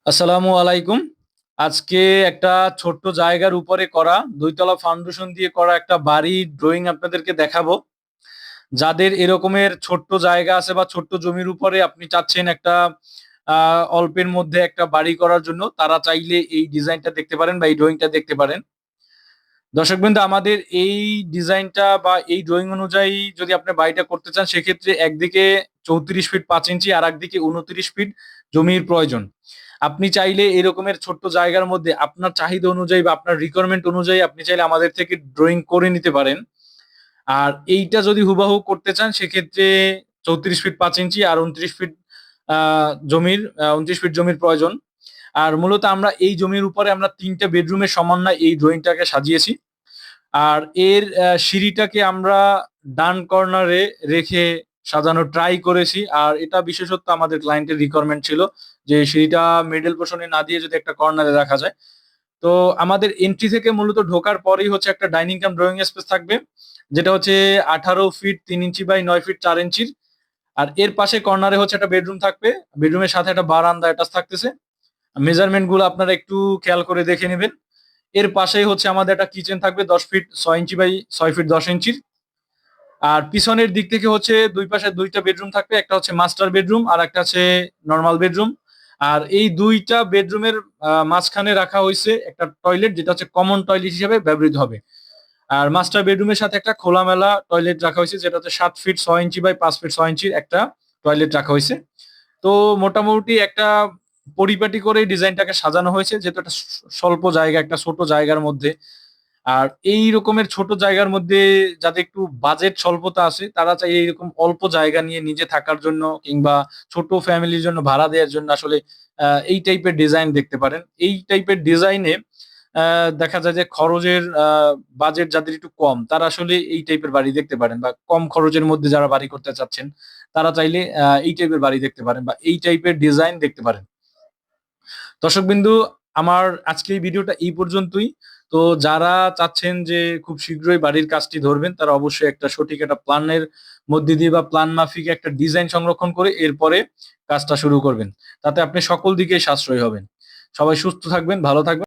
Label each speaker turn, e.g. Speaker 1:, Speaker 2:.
Speaker 1: আসসালামু আলাইকুম। আজকে একটা ছোট্ট জায়গার উপরে করা ২ তলা ফাউন্ডেশন দিয়ে করা একটা বাড়ির ড্রয়িং আপনাদেরকে দেখাবো। যাদের এরকমের ছোট্ট জায়গা আছে বা ছোট্ট জমির উপরে আপনি চাচ্ছেন একটা অল্পের মধ্যে একটা বাড়ি করার জন্য, তারা চাইলে এই ডিজাইনটা দেখতে পারেন বা এই ড্রয়িংটা দেখতে পারেন। দর্শকবৃন্দ, আমাদের এই ডিজাইনটা বা এই ড্রয়িং অনুযায়ী যদি আপনি বাড়িটা করতে চান, সেক্ষেত্রে একদিকে ৩৪ ফিট ৫ ইঞ্চি আর একদিকে ২৯ ফিট জমির প্রয়োজন। আপনি চাইলে এরকমের ছোট্ট জায়গার মধ্যে আপনার চাহিদা অনুযায়ী বা আপনার রিকোয়ারমেন্ট অনুযায়ী আপনি চাইলে আমাদের থেকে ড্রয়িং করে নিতে পারেন। আর এইটা যদি হুবাহু করতে চান, সেক্ষেত্রে ৩৪ ফিট ৫ ইঞ্চি আর ২৯ ফিট ২৯ ফিট জমির প্রয়োজন। আর মূলত আমরা এই জমির উপরে আমরা ৩ টা বেডরুমের সমন্বয়ে এই ড্রয়িংটাকে সাজিয়েছি। আর এর সিঁড়িটাকে আমরা ডান কর্নারে রেখে সাজানোর ট্রাই করেছি। আর এটা বিশেষত আমাদের ক্লায়েন্টের রিকোয়ারমেন্ট ছিল যে সিঁড়িটা মিডল পোর্শনে না দিয়ে যদি একটা কর্নারে রাখা যায়। তো আমাদের এন্ট্রি থেকে মূলত ঢোকার পরেই হচ্ছে একটা ডাইনিং কাম ড্রয়িং স্পেস থাকবে, যেটা হচ্ছে ১৮ ফিট ৩ ইঞ্চি বাই ৯ ফিট ৪ ইঞ্চির। আর এর পাশে কর্নারে হচ্ছে একটা বেডরুম থাকবে। বেডরুমের সাথে একটা বারান্দা অ্যাটাচ থাকতেছে। মেজারমেন্ট গুলো আপনারা একটু খেয়াল করে দেখে নেবেন। এর পাশেই হচ্ছে আমাদের একটা কিচেন থাকবে ১০ ফিট ৬ ইঞ্চি বাই ৬ ফিট ১০ ইঞ্চির। আর পিছনের দিক থেকে হচ্ছে দুই পাশে ২ টা বেডরুম থাকবে। একটা হচ্ছে মাস্টার বেডরুম আর একটা হচ্ছে নরমাল বেডরুম। আর এই ২ টা বেডরুমের মাঝখানে রাখা হইছে একটা টয়লেট, যেটা হচ্ছে কমন টয়লেট হিসেবে ব্যবহৃত হবে। আর মাস্টার বেডরুমের সাথে একটা খোলামেলা টয়লেট রাখা হইছে, যেটা হচ্ছে ৭ ফিট ৬ ইঞ্চি বাই ৫ ফিট ৬ ইঞ্চির একটা টয়লেট রাখা হইছে। তো মোটামুটি একটা পরিপাটি করে ডিজাইনটাকে সাজানো হয়েছে, যেহেতু একটা স্বল্প জায়গা, একটা ছোট জায়গার মধ্যে। আর এই রকমের ছোট জায়গার মধ্যে যাদের একটু বাজেট স্বল্পতা আছে, তারা চাই এইরকম অল্প জায়গা নিয়ে নিজে থাকার জন্য কিংবা ছোট ফ্যামিলির জন্য ভাড়া দেওয়ার জন্য আসলে এই টাইপের ডিজাইন দেখতে পারেন। এই টাইপের ডিজাইনে দেখা যায় যে খরচের বাজেট যাদের একটু কম, তারা আসলে এই টাইপের বাড়ি দেখতে পারেন, বা কম খরচের মধ্যে যারা বাড়ি করতে চাচ্ছেন, তারা চাইলে এই টাইপের বাড়ি দেখতে পারেন বা এই টাইপের ডিজাইন দেখতে পারেন। দর্শকবিন্দু, আমার আজকে এই ভিডিওটা এই পর্যন্তই। তো যারা চাচ্ছেন যে খুব শীঘ্রই বাড়ির কাজটি ধরবেন, তারা অবশ্যই একটা সঠিক একটা প্ল্যানের মধ্যে দিয়ে বা প্ল্যান মাফিক একটা ডিজাইন সংরক্ষণ করে এরপরে কাজটা শুরু করবেন। তাতে আপনি সকল দিকেই সাশ্রয়ী হবেন। সবাই সুস্থ থাকবেন, ভালো থাকবেন।